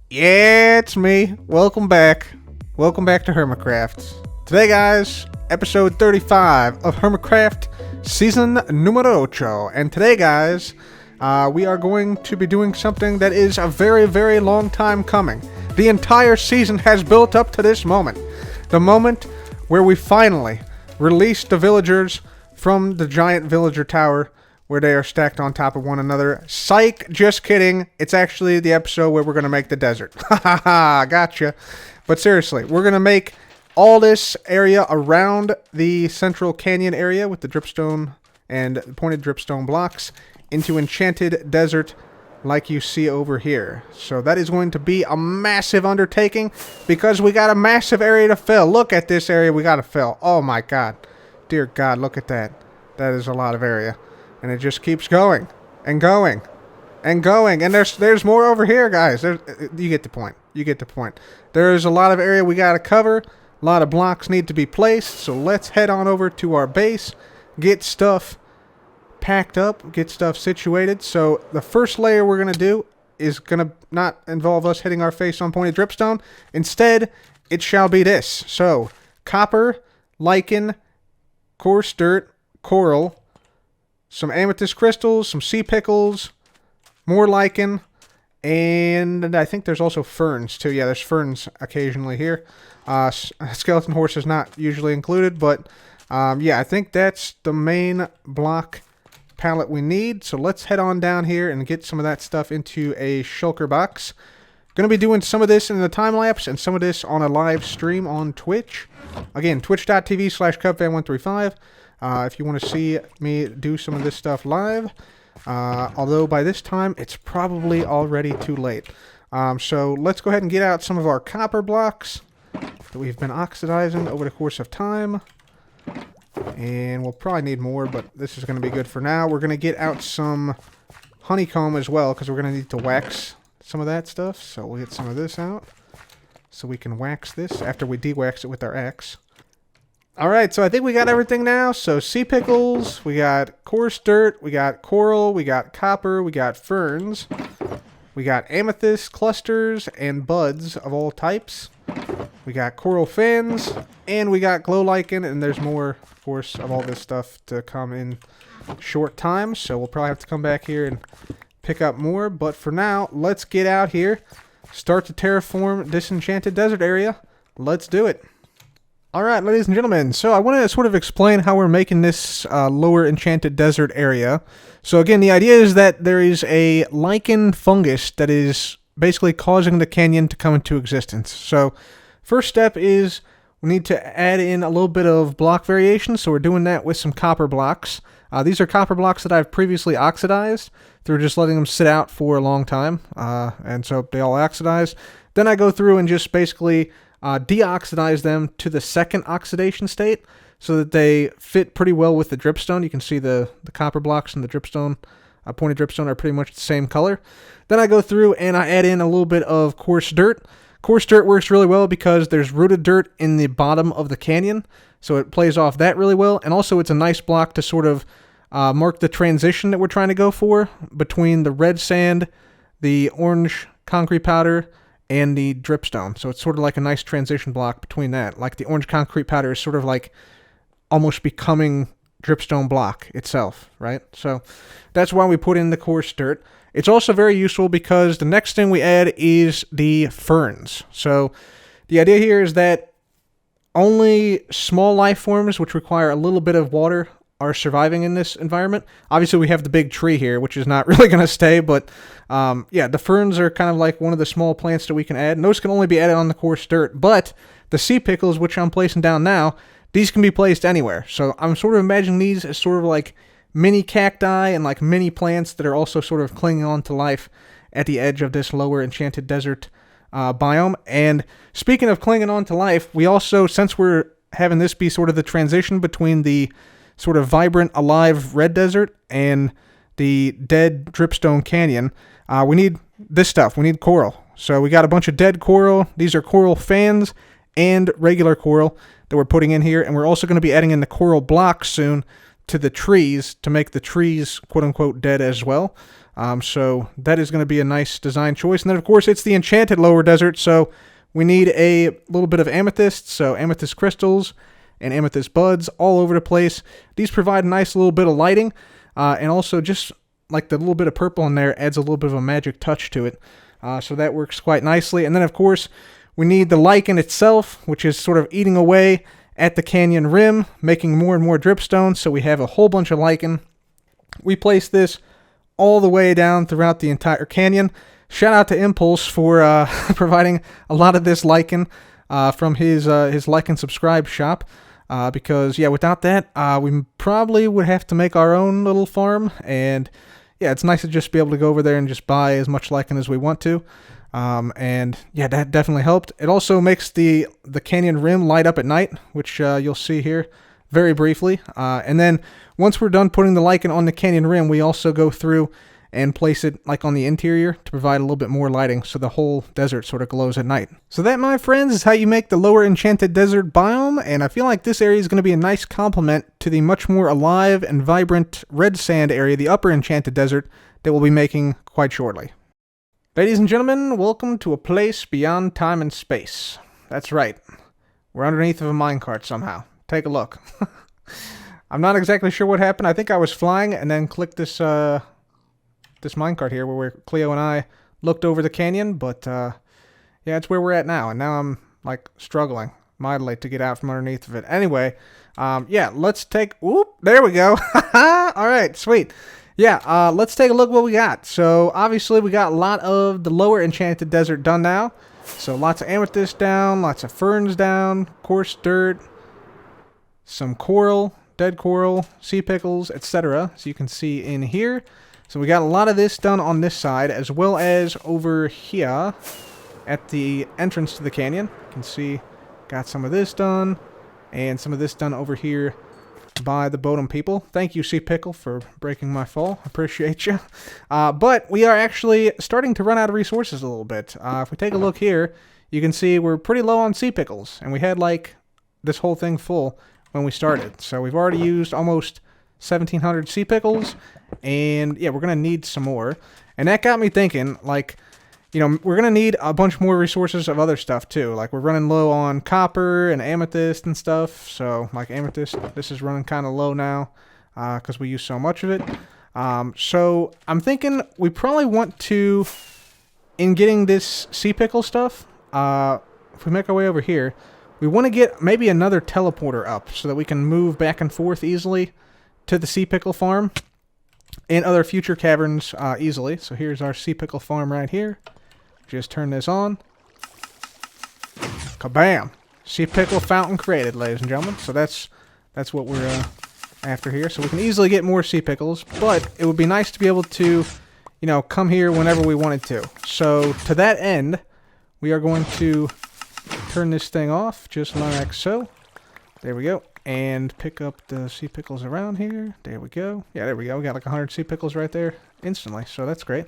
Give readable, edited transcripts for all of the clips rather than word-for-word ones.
Yeah, it's me. Welcome back. Welcome back to Hermitcraft. Today, guys, episode 35 of Hermitcraft season numero 8. And today, guys, we are going to be doing something that is a very, very long time coming. The entire season has built up to this moment. The moment where we finally release the villagers from the giant villager tower where they are stacked on top of one another. Psych, just kidding. It's actually the episode where we're going to make the desert. Ha ha ha, gotcha. But seriously, we're going to make all this area around the central canyon area with the dripstone and pointed dripstone blocks into Enchanted Desert like you see over here. So that is going to be a massive undertaking because we got a massive area to fill. Look at this area we got to fill. Oh my god. Dear God, look at that. That is a lot of area. And it just keeps going and going and going. And there's more over here, guys. You get the point. You get the point. There's a lot of area we got to cover. A lot of blocks need to be placed. So let's head on over to our base. Get stuff packed up. Get stuff situated. So the first layer we're going to do is going to not involve us hitting our face on pointed dripstone. Instead, it shall be this. So copper, lichen, coarse dirt, coral, some amethyst crystals, some sea pickles, more lichen, and I think there's also ferns too. Yeah, there's ferns occasionally here. Skeleton horse is not usually included, but yeah, I think that's the main block palette we need. So let's head on down here and get some of that stuff into a shulker box. Going to be doing some of this in the time lapse and some of this on a live stream on Twitch. Again, twitch.tv/cubfan135. If you want to see me do some of this stuff live, although by this time it's probably already too late. So let's go ahead and get out some of our copper blocks that we've been oxidizing over the course of time. And we'll probably need more, but this is going to be good for now. We're going to get out some honeycomb as well, because we're going to need to wax some of that stuff. So we'll get some of this out so we can wax this after we de-wax it with our axe. Alright, so I think we got everything now. So sea pickles, we got coarse dirt, we got coral, we got copper, we got ferns, we got amethyst clusters and buds of all types, we got coral fins, and we got glow lichen, and there's more, of course, of all this stuff to come in short time. So we'll probably have to come back here and pick up more. But for now, let's get out here, start to terraform this Enchanted Desert area. Let's do it. Alright, ladies and gentlemen, so I want to sort of explain how we're making this lower Enchanted Desert area. So again, the idea is that there is a lichen fungus that is basically causing the canyon to come into existence. So first step is we need to add in a little bit of block variation, so we're doing that with some copper blocks. These are copper blocks that I've previously oxidized through just letting them sit out for a long time, and so they all oxidize. Then I go through and just basically deoxidize them to the second oxidation state so that they fit pretty well with the dripstone. You can see the copper blocks and the dripstone, pointed dripstone, are pretty much the same color. Then I go through and I add in a little bit of coarse dirt. Coarse dirt works really well because there's rooted dirt in the bottom of the canyon, so it plays off that really well. And also it's a nice block to sort of mark the transition that we're trying to go for between the red sand, the orange concrete powder, and the dripstone. So it's sort of like a nice transition block between that. Like the orange concrete powder is sort of like almost becoming dripstone block itself, right? So that's why we put in the coarse dirt. It's also very useful because the next thing we add is the ferns. So the idea here is that only small life forms, which require a little bit of water, are surviving in this environment. Obviously, we have the big tree here, which is not really going to stay, but yeah, the ferns are kind of like one of the small plants that we can add, and those can only be added on the coarse dirt, but the sea pickles, which I'm placing down now, these can be placed anywhere. So I'm sort of imagining these as sort of like mini cacti and like mini plants that are also sort of clinging on to life at the edge of this lower Enchanted Desert biome. And speaking of clinging on to life, we also, since we're having this be sort of the transition between the sort of vibrant, alive red desert and the dead dripstone canyon, we need this stuff. We need coral. So we got a bunch of dead coral. These are coral fans and regular coral that we're putting in here. And we're also going to be adding in the coral blocks soon to the trees to make the trees, quote unquote, dead as well. So that is going to be a nice design choice. And then, of course, it's the Enchanted Lower Desert, so we need a little bit of amethyst, so amethyst crystals and amethyst buds all over the place. These provide a nice little bit of lighting, and also just like the little bit of purple in there adds a little bit of a magic touch to it. So that works quite nicely. And then, of course, we need the lichen itself, which is sort of eating away at the canyon rim, making more and more dripstone, so we have a whole bunch of lichen. We place this all the way down throughout the entire canyon. Shout out to Impulse for providing a lot of this lichen from his lichen subscribe shop, because yeah, without that, we probably would have to make our own little farm. And yeah, it's nice to just be able to go over there and just buy as much lichen as we want to. And yeah, that definitely helped. It also makes the canyon rim light up at night, which you'll see here very briefly. And then once we're done putting the lichen on the canyon rim, we also go through and place it like on the interior to provide a little bit more lighting, so the whole desert sort of glows at night. So that, my friends, is how you make the lower Enchanted Desert biome, and I feel like this area is going to be a nice complement to the much more alive and vibrant red sand area, the upper Enchanted Desert, that we'll be making quite shortly. Ladies and gentlemen, welcome to a place beyond time and space. That's right. We're underneath of a minecart somehow. Take a look. I'm not exactly sure what happened. I think I was flying and then clicked this this minecart here where Cleo and I looked over the canyon, but yeah, it's where we're at now, and now I'm like struggling mightily to get out from underneath of it. Anyway, yeah, let's take, whoop, there we go. All right, sweet. Yeah, let's take a look what we got. So obviously we got a lot of the lower Enchanted Desert done now. So lots of amethyst down, lots of ferns down, coarse dirt, some coral, dead coral, sea pickles, etc. So you can see in here. So we got a lot of this done on this side, as well as over here at the entrance to the canyon. You can see got some of this done, and some of this done over here by the Bodum people. Thank you, Sea Pickle, for breaking my fall. Appreciate you. But we are actually starting to run out of resources a little bit. If we take a look here, you can see we're pretty low on sea pickles, and we had like this whole thing full when we started. So we've already used almost 1,700 sea pickles, and yeah, we're gonna need some more. And that got me thinking, like, you know, we're gonna need a bunch more resources of other stuff too. Like, we're running low on copper and amethyst and stuff. So like amethyst, this is running kind of low now because we use so much of it. So I'm thinking we probably want to, in getting this sea pickle stuff, if we make our way over here, we want to get maybe another teleporter up so that we can move back and forth easily to the sea pickle farm and other future caverns easily. So here's our sea pickle farm right here. Just turn this on. Kabam! Sea pickle fountain created, ladies and gentlemen. So that's what we're after here. So we can easily get more sea pickles, but it would be nice to be able to, you know, come here whenever we wanted to. So to that end, we are going to turn this thing off just like so. There we go. And pick up the sea pickles around here. There we go. Yeah, there we go. We got like 100 sea pickles right there instantly, so that's great.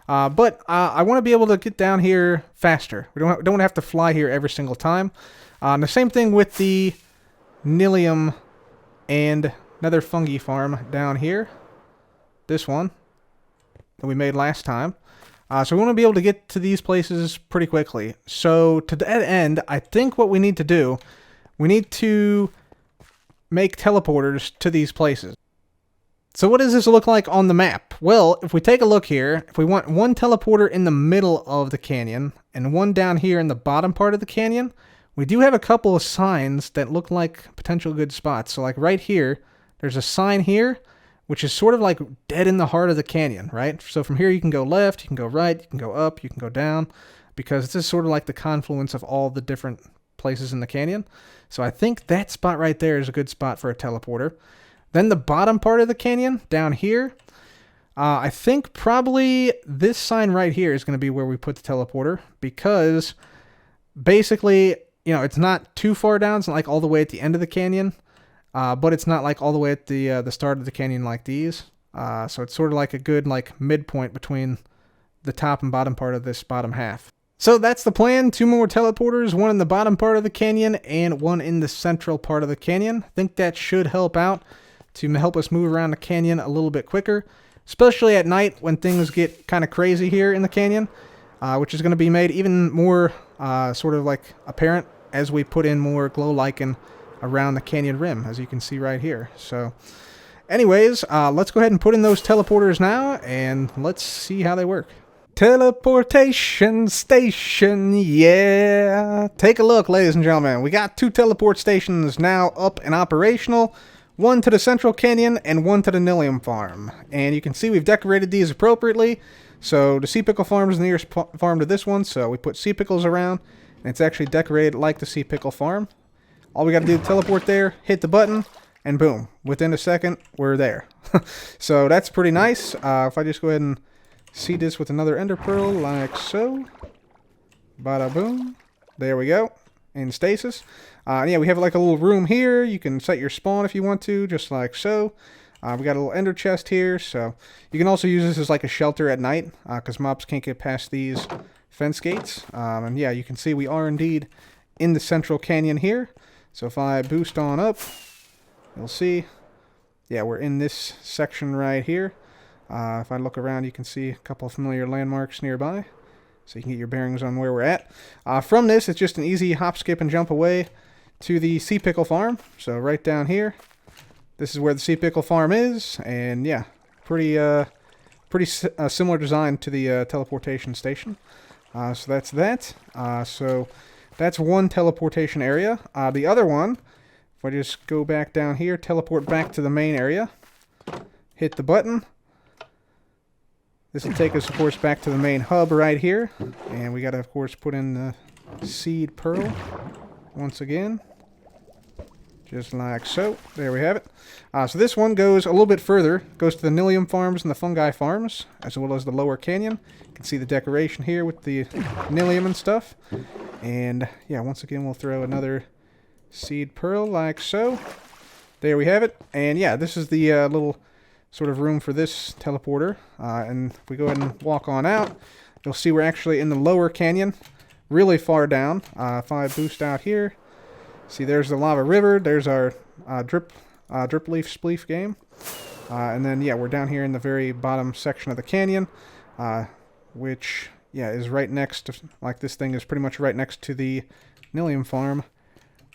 But I want to be able to get down here faster. We don't want to have to fly here every single time. And the same thing with the Nilium and Nether Fungi farm down here. This one that we made last time. So we want to be able to get to these places pretty quickly. So to that end, I think what we need to do, we need to make teleporters to these places. So what does this look like on the map? Well, if we take a look here, if we want one teleporter in the middle of the canyon and one down here in the bottom part of the canyon, we do have a couple of signs that look like potential good spots. So like right here, there's a sign here, which is sort of like dead in the heart of the canyon, right? So from here you can go left, you can go right, you can go up, you can go down, because this is sort of like the confluence of all the different places in the canyon. So I think that spot right there is a good spot for a teleporter. Then the bottom part of the canyon, down here, I think probably this sign right here is going to be where we put the teleporter, because basically, you know, it's not too far down. It's not like all the way at the end of the canyon, but it's not like all the way at the start of the canyon like these. So it's sort of like a good like midpoint between the top and bottom part of this bottom half. So that's the plan. 2 more teleporters, one in the bottom part of the canyon and one in the central part of the canyon. I think that should help out to help us move around the canyon a little bit quicker. especially at night when things get kind of crazy here in the canyon, which is going to be made even more sort of like apparent as we put in more glow lichen around the canyon rim, as you can see right here. So anyways, let's go ahead and put in those teleporters now, and let's see how they work. Teleportation station, yeah. Take a look, ladies and gentlemen. We got 2 teleport stations now up and operational. One to the central canyon and one to the Nilium farm. And you can see we've decorated these appropriately. So the sea pickle farm is the nearest farm to this one, so we put sea pickles around, and it's actually decorated like the sea pickle farm. All we got to do is teleport there, hit the button, and boom, within a second, we're there. So that's pretty nice. If I just go ahead and seed this with another ender pearl, like so. Bada boom. There we go. In stasis. Yeah, we have like a little room here. You can set your spawn if you want to, just like so. We got a little ender chest here, so you can also use this as like a shelter at night, because mobs can't get past these fence gates. And yeah, you can see we are indeed in the central canyon here. So if I boost on up, you'll see, yeah, we're in this section right here. If I look around, you can see a couple of familiar landmarks nearby, so you can get your bearings on where we're at. From this, it's just an easy hop, skip, and jump away to the sea pickle farm. So right down here, this is where the sea pickle farm is, and yeah, pretty similar design to the teleportation station. So that's that. So that's one teleportation area. The other one, if I just go back down here, teleport back to the main area, hit the button. This will take us, of course, back to the main hub right here. And we got to, of course, put in the seed pearl once again. Just like so. There we have it. So this one goes a little bit further. Goes to the Nilium farms and the fungi farms, as well as the lower canyon. You can see the decoration here with the Nilium and stuff. And yeah, once again, we'll throw another seed pearl like so. There we have it. And yeah, this is the little sort of room for this teleporter. And if we go ahead and walk on out, you'll see we're actually in the lower canyon, really far down. If I boost out here, see there's the lava river, there's our drip leaf spleef game. And then yeah, we're down here in the very bottom section of the canyon, which yeah is right next to, like, this thing is pretty much right next to the Nilium farm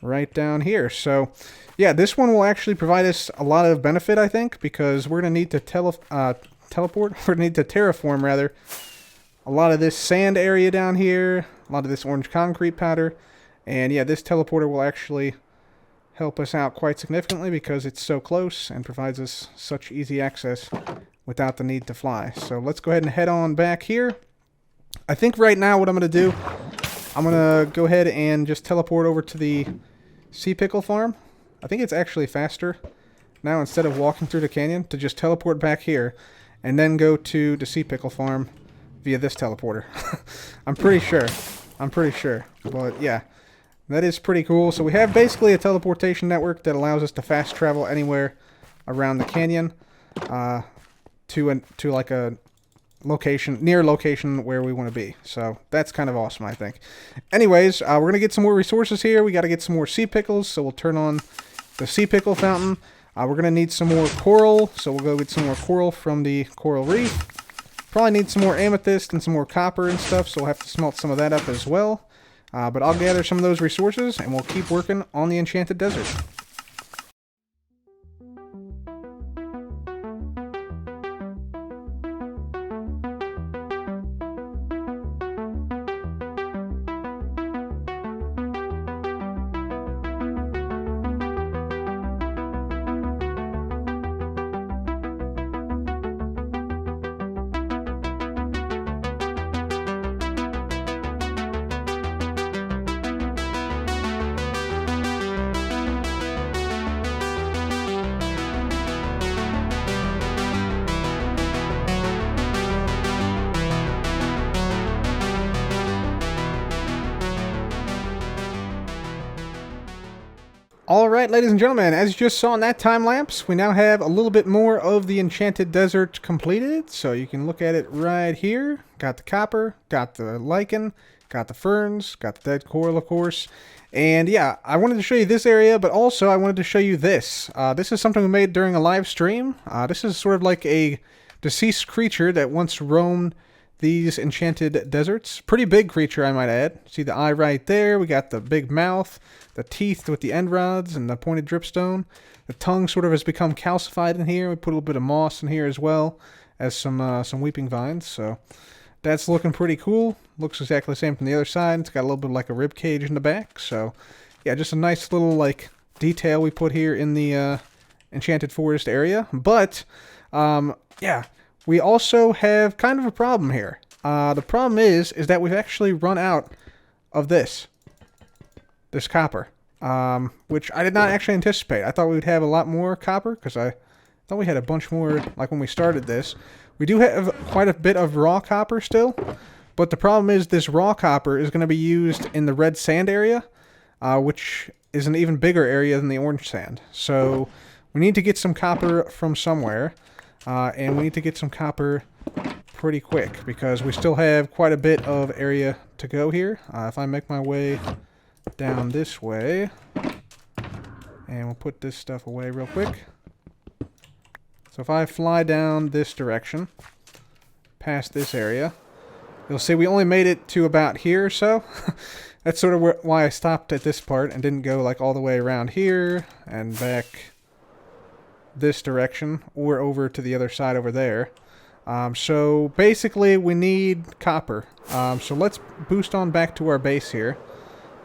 right down here. So yeah, this one will actually provide us a lot of benefit, I think, because we're going to need to teleport, we're going to need to terraform rather, a lot of this sand area down here, a lot of this orange concrete powder, and yeah, this teleporter will actually help us out quite significantly because it's so close and provides us such easy access without the need to fly. So let's go ahead and head on back here. I think right now what I'm going to do, I'm going to go ahead and just teleport over to the sea pickle farm. I think it's actually faster now, instead of walking through the canyon, to just teleport back here and then go to the sea pickle farm via this teleporter. I'm pretty sure. But yeah, that is pretty cool. So we have basically a teleportation network that allows us to fast travel anywhere around the canyon to like a near location where we want to be. So that's kind of awesome, I think. Anyways, we're going to get some more resources here. We got to get some more sea pickles, so we'll turn on the sea pickle fountain. We're going to need some more coral, so we'll go get some more coral from the coral reef. Probably need some more amethyst and some more copper and stuff, so we'll have to smelt some of that up as well. But I'll gather some of those resources, and we'll keep working on the Enchanted Desert. Alright, ladies and gentlemen, as you just saw in that time lapse, we now have a little bit more of the Enchanted Desert completed. So you can look at it right here. Got the copper, got the lichen, got the ferns, got the dead coral, of course. And yeah, I wanted to show you this area, but also I wanted to show you this. This is something we made during a live stream. This is sort of like a deceased creature that once roamed these enchanted deserts. Pretty big creature, I might add. See the eye right there. We got the big mouth, the teeth with the end rods, and the pointed dripstone. The tongue sort of has become calcified in here. We put a little bit of moss in here as well as some weeping vines. So that's looking pretty cool. Looks exactly the same from the other side. It's got a little bit of like a rib cage in the back. So yeah, just a nice little like detail we put here in the Enchanted Forest area. But yeah, we also have kind of a problem here. The problem is that we've actually run out of this copper, which I did not actually anticipate. I thought we would have a lot more copper because I thought we had a bunch more like when we started this. We do have quite a bit of raw copper still, but the problem is this raw copper is going to be used in the red sand area, which is an even bigger area than the orange sand. So we need to get some copper from somewhere, and we need to get some copper pretty quick because we still have quite a bit of area to go here. If I make my way down this way, and we'll put this stuff away real quick. So if I fly down this direction, past this area, you'll see we only made it to about here or so. That's sort of why I stopped at this part and didn't go like all the way around here and back this direction or over to the other side over there. So basically we need copper. So let's boost on back to our base here.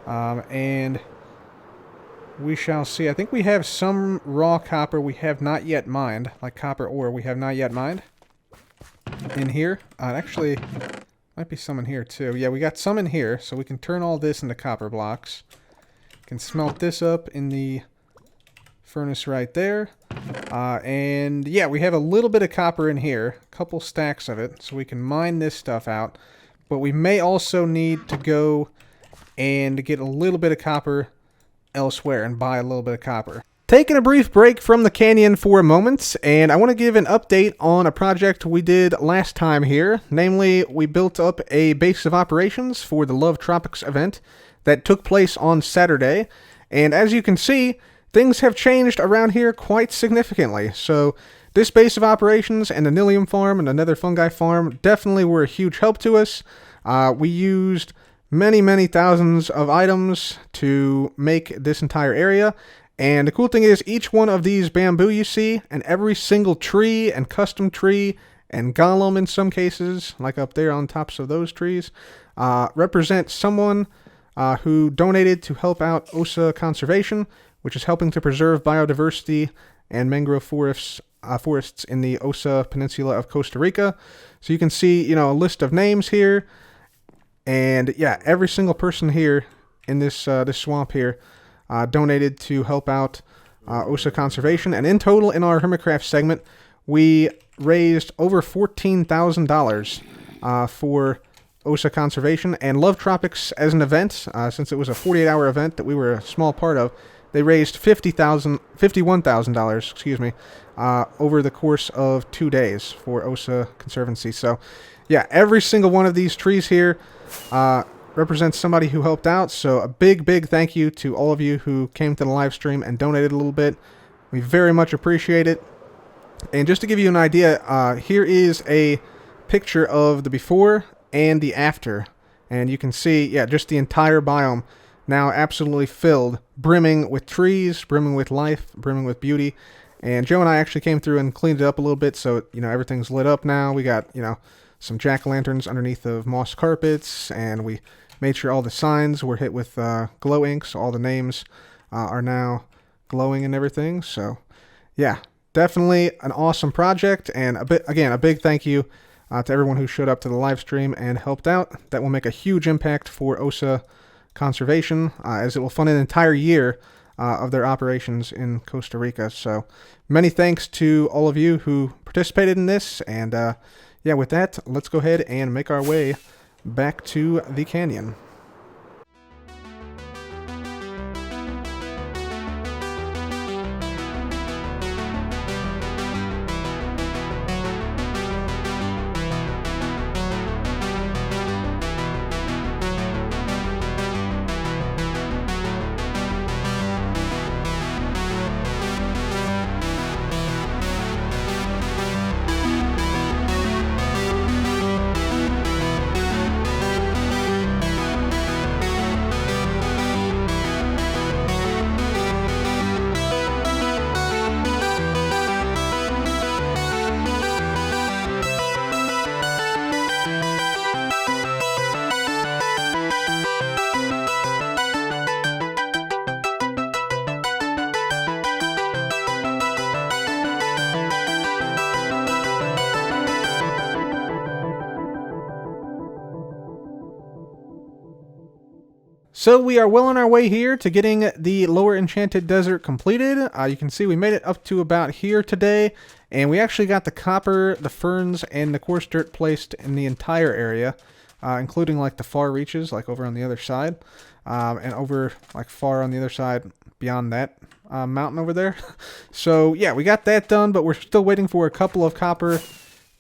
And we shall see. I think we have some raw copper we have not yet mined, like copper ore we have not yet mined in here. Actually, might be some in here too. Yeah, we got some in here, so we can turn all this into copper blocks. Can smelt this up in the furnace right there. And yeah, we have a little bit of copper in here, a couple stacks of it, so we can mine this stuff out. But we may also need to go and get a little bit of copper elsewhere and buy a little bit of copper. Taking a brief break from the canyon for a moment, and I want to give an update on a project we did last time here. Namely, we built up a base of operations for the Love Tropics event that took place on Saturday. And as you can see, things have changed around here quite significantly. So this base of operations and the Nilium farm and the Nether Fungi farm definitely were a huge help to us. We used many thousands of items to make this entire area. And the cool thing is each one of these bamboo you see, and every single tree and custom tree and golem in some cases, like up there on tops of those trees, represent someone who donated to help out OSA conservation, which is helping to preserve biodiversity and mangrove forests in the Osa Peninsula of Costa Rica. So you can see, you know, a list of names here. And yeah, every single person here in this this swamp here donated to help out OSA conservation. And in total, in our Hermitcraft segment, we raised over $14,000 for OSA conservation. And Love Tropics as an event, since it was a 48-hour event that we were a small part of, they raised $51,000, excuse me, over the course of 2 days for OSA Conservancy. So yeah, every single one of these trees here represents somebody who helped out. So a big thank you to all of you who came to the live stream and donated a little bit. We very much appreciate it. And just to give you an idea, here is a picture of the before and the after. And you can see, yeah, just the entire biome now absolutely filled, brimming with trees, brimming with life, brimming with beauty. And Joe and I actually came through and cleaned it up a little bit, so, you know, everything's lit up now. We got, you know, some jack-o'-lanterns underneath of moss carpets, and we made sure all the signs were hit with glow ink, so all the names are now glowing and everything. So yeah, definitely an awesome project, and a big thank you to everyone who showed up to the live stream and helped out. That will make a huge impact for OSA conservation, as it will fund an entire year of their operations in Costa Rica. So many thanks to all of you who participated in this, and yeah, with that, let's go ahead and make our way back to the canyon. So we are well on our way here to getting the lower Enchanted Desert completed. You can see we made it up to about here today, and we actually got the copper, the ferns, and the coarse dirt placed in the entire area, including like the far reaches, like over on the other side, and over like far on the other side beyond that mountain over there. So yeah, we got that done, but we're still waiting for a couple of copper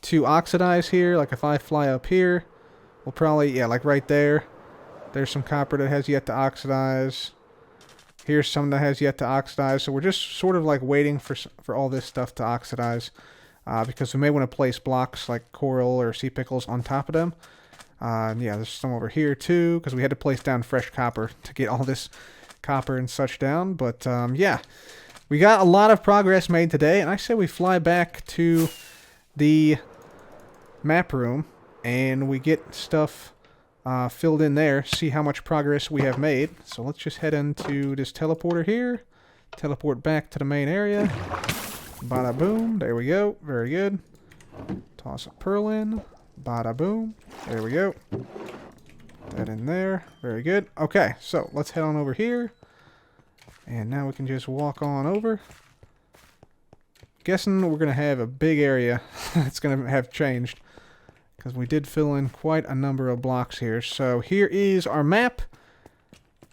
to oxidize here. Like if I fly up here, we'll probably, yeah, like right there. There's some copper that has yet to oxidize. Here's some that has yet to oxidize. So we're just sort of like waiting for all this stuff to oxidize, because we may want to place blocks like coral or sea pickles on top of them. Yeah, there's some over here too, because we had to place down fresh copper to get all this copper and such down. But yeah, we got a lot of progress made today, and I say we fly back to the map room and we get stuff filled in there, see how much progress we have made. So let's just head into this teleporter here, teleport back to the main area. Bada boom, there we go, very good. Toss a pearl in, bada boom, there we go. That in there, very good. Okay, so let's head on over here, and now we can just walk on over. Guessing we're gonna have a big area that's gonna have changed, because we did fill in quite a number of blocks here. So here is our map.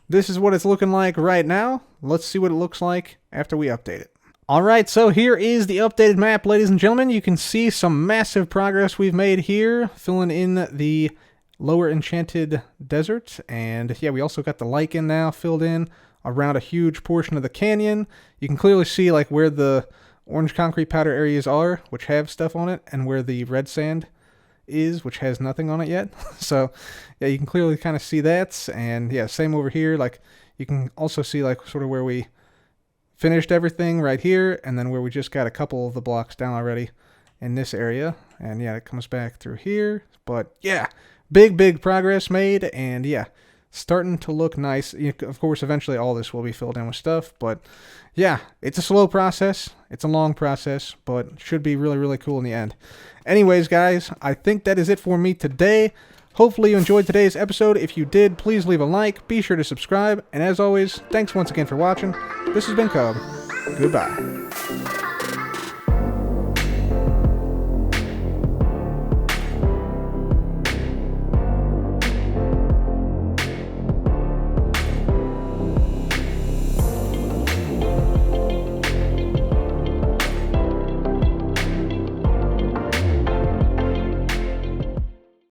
This is what it's looking like right now. Let's see what it looks like after we update it. Alright, so here is the updated map, ladies and gentlemen. You can see some massive progress we've made here, filling in the lower Enchanted Desert. And yeah, we also got the lichen now filled in around a huge portion of the canyon. You can clearly see like where the orange concrete powder areas are, which have stuff on it, and where the red sand is, which has nothing on it yet. So yeah, you can clearly kind of see that. And yeah, same over here. Like you can also see like sort of where we finished everything right here, and then where we just got a couple of the blocks down already in this area. And yeah, it comes back through here. But yeah, big progress made, and yeah, starting to look nice. Of course, eventually all this will be filled in with stuff, but yeah, it's a slow process. It's a long process, but should be really cool in the end. Anyways, guys, I think that is it for me today. Hopefully you enjoyed today's episode. If you did, please leave a like. Be sure to subscribe. And as always, thanks once again for watching. This has been Cub. Goodbye.